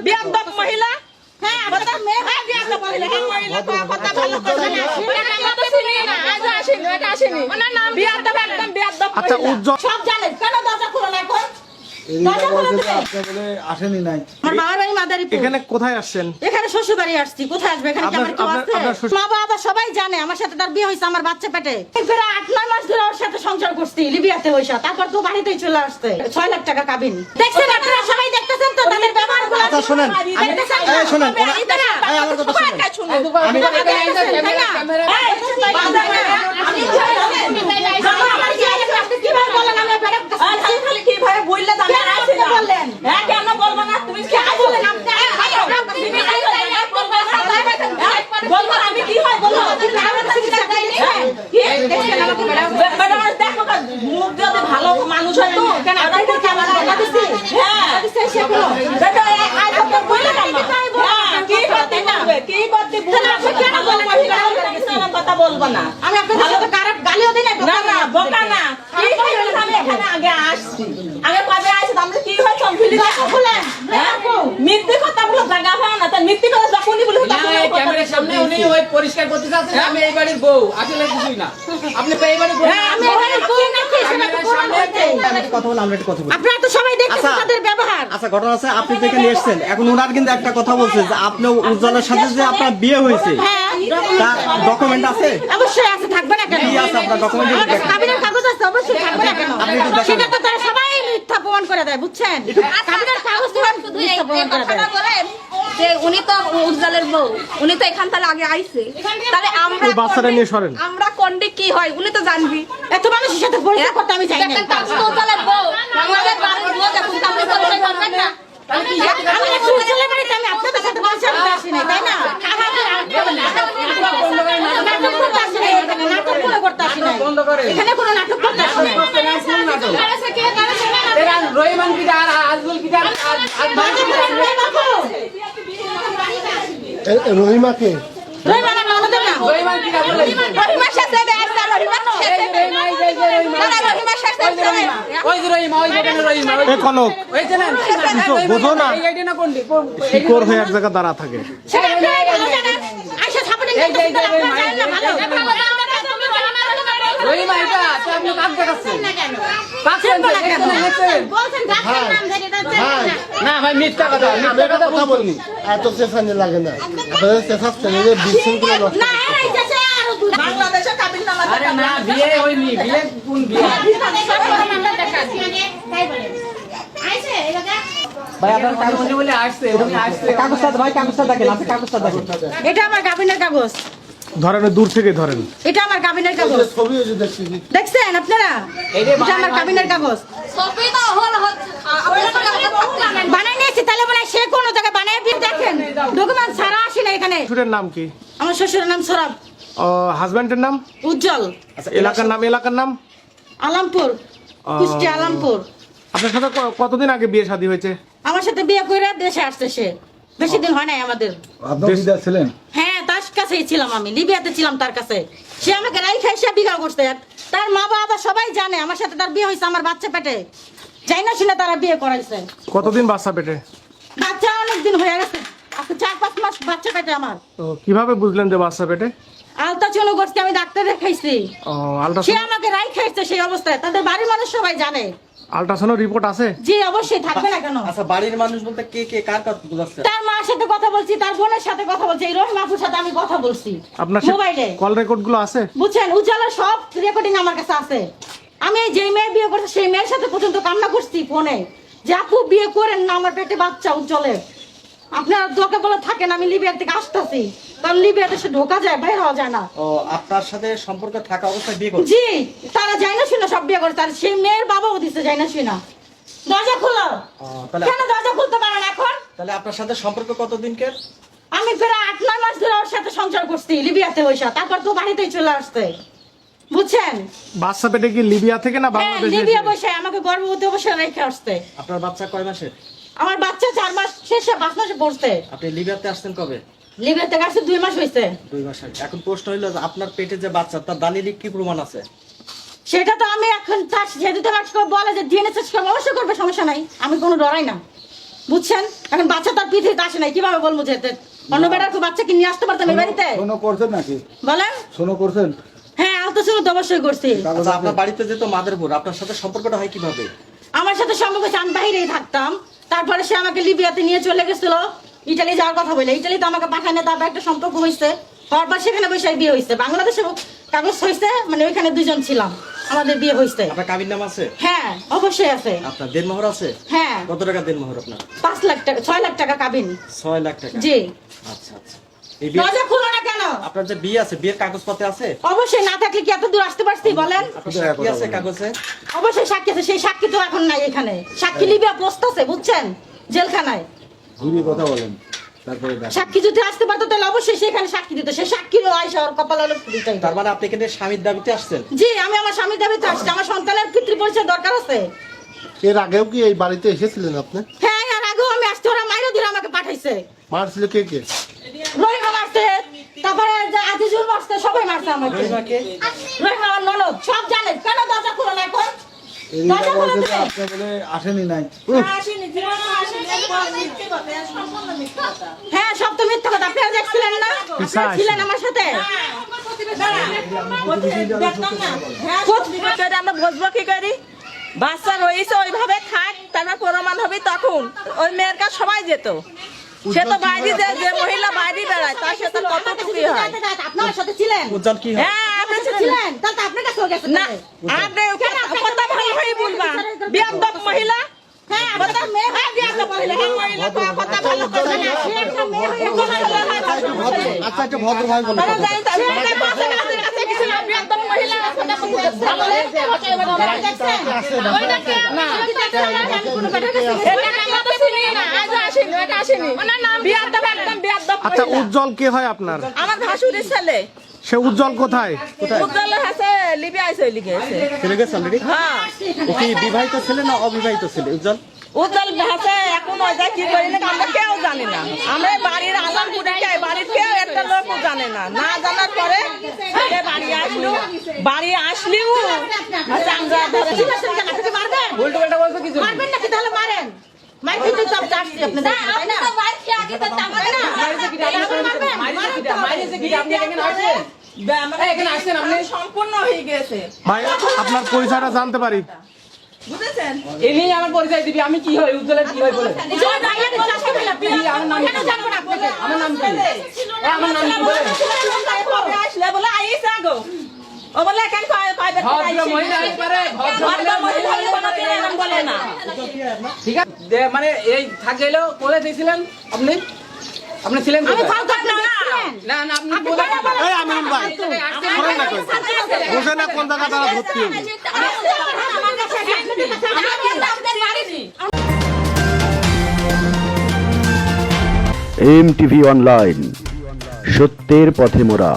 বিয়াদব মহিলা। হ্যাঁ, কথা মেয়ে হয় বিয়াদব মহিলা। মহিলা কথা ভালো করে না। এটা শুনি না, আজ আসেনি, এটা আসেনি। ওনার নাম বিয়াদব, একদম বিয়াদব আচ্ছা, মহিলা। উজ্জ্বল সব জানেন, কেন দরজা খুলো না এখন? আসেনি নাই। আমার বাবার বাড়ি মাদারীপুর। এখানে কোথায় আসছেন? এখানে শ্বশুর বাড়ি আসছি। কোথায় আসবে? এখানে কি আমার কেউ আপনার- আছে? আপনার শ্বশুর- মা বাবা সবাই জানে আমার সাথে তার বিয়ে হয়েছে আমার বাচ্চা পেটে। ফের 8-9 মাস ধরে ওর সাথে সংসার করছি লিবিয়াতে হইছে। তারপর তো বাড়িতেই চলে আসছে। 6 লাখ টাকা কাবিন। দেখছেন আপনারা সবাই দেখতেছেন তো তাদের ব্যবহারগুলো। আচ্ছা শুনেন, দেখতেছেন তো? এই শুনেন, আপনারা এই আমার কথা শুনেন। আমি কিভাবে বলেন আমি কিভাবে বললে বললেন হ্যাঁ কেন বলবো না তুমি কি বলেন বলবো আমি কি হয় বলো মুখ যদি ভালো মানুষ হয় তো কেন কথা বলবো না আমি আপনাদের সাথে কারক গালিও দিই না না বোকা না কি আমি এখানে আগে আসছি আগে কবে আসছি আমরা কি হয় চমফিলি বলেন মিথ্যে কথা বলে জায়গা হয় না তার মিথ্যে কথা যখনই বলে ক্যামেরার সামনে উনি ওই পরিষ্কার করতে চাচ্ছেন আমি এই বাড়ির বউ আসলে কিছুই না আপনি তো এই বাড়ির বউ আমি এখানে বউ নাকি সেটা তো প্রমাণ হচ্ছে কথা বলে আমরা একটা কথা বলি। আপনারা তো সবাই দেখতেছেন তাদের ব্যবহার আচ্ছা ঘটনা আছে, আপনি তো এখানে এসেছেন, এখন ওনার কিন্তু একটা কথা বলছে যে আপনি উজ্জ্বলের সাথে যে আপনার বিয়ে হয়েছে হ্যাঁ তার ডকুমেন্ট আছে? অবশ্যই আছে থাকবে না কেন কি আছে আপনার ডকুমেন্ট? আমার কাছে কাবিনের কাগজ আছে অবশ্যই থাকবে না কেন আপনি একটু দেখান। সেটা তো তারা সবাই মিথ্যা প্রমাণ করে দেয় বুঝছেন কাবিনের কাগজ তো শুধু মিথ্যা প্রমাণ করে দেয় বলেন যে উনি তো উজ্জ্বলের বউ উনি তো এখান থেকে আগে আইছে তাহলে আমরা ওই বাচ্চাটা নিয়ে সরেন। আমরা কোনডে কি হয় উনি তো জানবি এত মানুষের সাথে পরিচয় করতে আমি চাই না দেখেন তার তো উজ্জ্বলের বউ আমাদের বাড়ির বউ দেখুন তাহলে পরিচয় করবেন না আমি একটু চলে বাড়িতে আমি আপনাদের সাথে পরিচয় করতে আসি নাই তাই না নাটক করতে আসি নাই এখানে নাটক করতে আসি নাই এখানে কোনো নাটক করতে আসি নাই রহিমান কি আর আজমল কি আর রহিমাকে রহিমান কি বলে রহিমার সাথে দেখা রহিমার সাথে রহিমার সাথে ওই যে রহিমা ওই যেখানে রহিমা এ কনক ওই যে না বোঝো না এই আইডি না কোনটি শিকড় হয়ে এক জায়গা দাঁড়া থাকে। সেটা ভালো জানেন আয়শা ছাপড়ে নিয়ে রহিমা এটা তো আপনি কাজ দেখাচ্ছেন বলছেন ডাক্তার নাম ধরে না ভাই মিথ্যা কথা কথা বলিনি, এত চেঁচানি লাগে না, আপনাদের চেঁচাচ্ছেন এই যে বিশৃঙ্খলা নষ্ট না এই যে আরো দুই বাংলাদেশে কাবিল নামা আরে না বিয়ে হয়নি বিয়ে কোন বিয়ে ভাই আপনার কাগজ বলে আসছে উনি আসছে কাগজটা ভাই, কাগজটা দেখেন, আপনি কাগজটা দেখেন। এটা আমার কাবিনের কাগজ ধরেন দূর থেকে ধরেন। এটা আমার কাবিনের কাগজ ছবিও যে দেখছি দেখছেন আপনারা এটা আমার কাবিনের কাগজ সবই তো হল বানাই নিয়েছি তাহলে মনে হয় সে কোনো জায়গায় বানায় দিয়ে দেখেন ডকুমেন্ট ছাড়া আসি না এখানে শ্বশুরের নাম কি? আমার শ্বশুরের নাম সরব হাজবেন্ডের নাম? উজ্জ্বল এলাকার নাম? আলামপুর কুষ্টিয়া আলামপুর আপনার সাথে কতদিন আগে বিয়ে শাদী হয়েছে? আমার সাথে বিয়ে করে দেশে আসছে সে বেশি দিন হয় নাই আমাদের আপনি বিদেশ ছিলেন? হ্যাঁ তার কাছেই ছিলাম আমি লিবিয়াতে ছিলাম তার কাছে সে আমাকে রাই খাই সে বিঘা করছে তার মা বাবা সবাই জানে আমার সাথে তার বিয়ে হয়েছে আমার বাচ্চা পেটে যাই না শুনে তারা বিয়ে করাইছে কতদিন বাচ্চা পেটে? বাচ্চা অনেকদিন হয়ে গেছে আজকে 4-5 মাস বাচ্চা পেটে আমার তো কিভাবে বুঝলেন যে বাচ্চা পেটে? আলতা চলো করছি আমি ডাক্তার দেখাইছি সে আল্ট্রাসাউন্ড আমাকে রাই খাইছে সেই অবস্থায় তাদের বাড়ির মানুষ সবাই জানে আল্ট্রাসাউন্ড রিপোর্ট আছে? জি অবশ্যই থাকবে না কেন আচ্ছা বাড়ির মানুষ বলতে কে কে কার কথা বুঝাচ্ছে? তার মার সাথে কথা বলছি তার বোনের সাথে কথা বলছি এই রহিম আপুর সাথে আমি কথা বলছি আপনার মোবাইলে কল রেকর্ড গুলো আছে? বুঝছেন উজ্জ্বলের সব রেকর্ডিং আমার কাছে আছে আমি যে মেয়ে বিয়ে করছি সেই মেয়ের সাথে পর্যন্ত কান্না করছি ফোনে যে আপু বিয়ে করেন না আমার পেটে বাচ্চা উজ্জ্বলের আপনারা দোকে বলে থাকেন আমি লিবিয়া থেকে আসতেছি কারণ লিবিয়াতে সে ঢোকা যায় বাইরে হওয়া যায় না ও আপনার সাথে সম্পর্ক থাকা অবস্থায় বিয়ে করছে? জি তারা যায় না শুনে সব বিয়ে করছে আর সেই মেয়ের বাবাও দিচ্ছে যায় না শুনা দরজা খোলো তাহলে কেন দরজা খুলতে পারেন এখন তাহলে আপনার সাথে সম্পর্ক কতদিনকার? আমি প্রায় 8-9 মাস ধরে ওর সাথে সংসার করছি লিবিয়াতে হইসা তারপর তো বাড়িতেই চলে আসছে বুঝছেন বাচ্চা পেটে কি লিবিয়া থেকে না হ্যাঁ বাংলাদেশ? লিবিয়া বসে আমাকে গর্ভবতী অবশ্যই রেখে আসছে আপনার বাচ্চা কয় মাসের? আমার বাচ্চা 4 মাস শেষে 5 মাসে পড়ছে আপনি লিবিয়াতে আসছেন কবে? লিবিয়াতে আসছে 2 মাস হয়েছে 2 মাস আগে। এখন প্রশ্ন হইলো যে আপনার পেটে যে বাচ্চা তার দালিলিক কি প্রমাণ আছে? সেটা তো আমি এখন যেহেতু তোমার বলে যে ডিএনএ টেস্ট করবো অবশ্যই করবে সমস্যা নাই আমি কোনো ডরাই না বুঝছেন? এখন বাচ্চা তার পৃথিবীতে আসে নাই, কিভাবে বলবো যেতে? অন্য বেটার কেউ বাচ্চা কি নিয়ে আসতে পারতাম এই বাড়িতে? শোনো করছেন নাকি? বলেন। শোনো করছেন? হ্যাঁ, আলট্রাসাউন্ড তো অবশ্যই করছি। আচ্ছা, আপনার বাড়িতে যেত মাদারপুর, আপনার সাথে সম্পর্কটা হয় কিভাবে? আমার সাথে সম্পর্ক হচ্ছে, আমি বাইরেই থাকতাম, তারপরে সে আমাকে লিবিয়াতে নিয়ে চলে গেছিল, ইটালি যাওয়ার কথা বলে। ইটালি তো আমাকে পাঠায় না, তারপর একটা সম্পর্ক হয়েছে, হওয়ার পর সেখানে বসে বিয়ে হয়েছে। বাংলাদেশে কাগজ হয়েছে, মানে ওইখানে দুজন ছিলাম, আমাদের বিয়ে হয়েছে। আপনার কাবির নাম আছে? হ্যাঁ, অবশ্যই আছে। আপনার দেনমোহর আছে? হ্যাঁ। কত টাকা দেনমোহর আপনার? 5 লাখ টাকা, 6 লাখ টাকা কাবিন। 6 লাখ টাকা? জি। আচ্ছা আচ্ছা। এই বিয়ে, দরজা খুলো না কেন? আপনার যে বিয়ে আছে, বিয়ের কাগজপত্র আছে? অবশ্যই, না থাকলে কি এত দূর আসতে পারছি বলেন? আপনার সাক্ষী আছে কাগজে? অবশ্যই সাক্ষী আছে, সেই সাক্ষী তো এখন নাই এখানে। সাক্ষী লিবিয়া পোস্ট আছে, বুঝছেন, জেলখানায়। ঘুরিয়ে কথা বলেন, তারপরে দেখেন। সাক্ষী যদি আসতে পারতো তাহলে অবশ্যই সেখানে সাক্ষী দিত। সে সাক্ষীরও আয়সা ওর কপাল হলো দিতেই। তার মানে আপনি এখানে স্বামীর দাবিতে আসছেন? জি, আমি আমার স্বামীর দাবিতে আসছি, আমার সন্তানের পিতৃ পরিচয় দরকার আছে। এর আগেও কি এই বাড়িতে এসেছিলেন আপনি? হ্যাঁ, আর আগেও আমি আসছি, ওরা মাইরে দিলে আমাকে পাঠাইছে। মারছিল কে কে? রহিমা মারছে, তারপরে যে আজিজুল মারছে, সবাই মারছে আমাকে। রহিমাকে? রহিমা আমার ননদ, সব জানে। কেন দরজা খুলো না এখন? এদিকে দরজা খুলো বলছে যে তুমি। আপনি বলে আসেনি নাই। হ্যাঁ, সব তো মিথ্যা কথা। আপনারা দেখছিলেন না? আপনারা ছিলেন আমার সাথে? আমরা বুঝবো কি করি? বাচ্চা রয়েছে ওইভাবে থাক, তারপর প্রমাণ হবে তখন। ওই মেয়ের কাছে সবাই যেত, সে তো বাইরে যে মহিলা বাইরে বেড়ায় তার সাথে কতটুকুই হয়। আপনার সাথে ছিলেন? উজ্জ্বল কি হয়? হ্যাঁ, আপনি ছিলেন, তাহলে তো আপনার কাছেও গেছে। না, আপনি কথা ভালো হয়ে বলবা। বিয়াদব মহিলা, হ্যাঁ, আপনার মেয়ে হয় বিয়াদব মহিলা। কথা ভালো করে না। সে একটা মেয়ে হয়ে কথা বলে না। আচ্ছা, একটু ভদ্রভাবে বলেন। তারা জানি তো, মেয়েটা কথা আমাদের কাছে কিছু না, বিয়াদব মহিলা। ভালো লেগেছে, দেখছেন? ওইটা কে? না, আমি কোনো বেটার কাছে গেছি। এটা আমরা তো চিনি না, আজও আসেনি, এটা আসেনি। ওনার নাম বিয়াদব, একদম বিয়াদব আচ্ছা, মহিলা। উজ্জ্বল কে হয় আপনার? আমার ভাসুরের ছেলে। সে উজ্জ্বল কোথায়? উজ্জ্বল আছে লিবিয়ায় চলে গেছে। চলে গেছে অলরেডি? হ্যাঁ, ও কি বিবাহিত ছেলে না অবিবাহিত ছেলে উজ্জ্বল? উজ্জ্বল আছে, এখন ওই যায় কি করি না আমরা কেউ জানি না। আমরা বাড়ির আলাম পুরি খাই, বাড়ির কেউ একটা লোকও জানে না। না জানার পরে সে বাড়ি আসলেও আচ্ছা, আমরা ধরে চিল্লাচ্ছেন কেন? আপনি কি মারবেন? উল্টো পাল্টা বলছো কিছু? মারবেন নাকি? তাহলে মারেন। মার খেতে তো আপনি আসছি আপনাদের, তাই না? মারিছে কি? মারিছে কি? আপনি এখানে আসছেন? এখানে আসছেন আপনি? সম্পূর্ণ হয়ে গেছে, ভাই, আপনার পরিচয়টা জানতে পারি? বুঝেছেন? এ নিয়ে আমার পরিচয় দিবি, আমি কি হই, উজ্জ্বলের কি হই বলে? জয় বাংলাদেশ রাষ্ট্রপতি আপনি। কি, আমার নাম কি? কেন জানবো না আপনাকে? আমার নাম কি? আমার নাম কি বলেন? আসলে বলে আইসা গো, ও বলে এখন পাইবে ভদ্র মহিলা একবারে ভদ্র মহিলা বলে না। ঠিক আছে, মানে এই থাকলেও কোলে দিয়েছিলেন আপনি? আপনি ছিলেন আমি কোথায়? ফালতু আপনাকে দেখছিলেন? না না, আপনি কোলে এই আমিনুল ভাই, শোনেন না কই? বোঝে না কোন জায়গা তারা ভর্তি হলো। আমার কাছে আপনাদের কাছে আমি মারিনি। MTV অনলাইন, সত্যের পথে মোরা।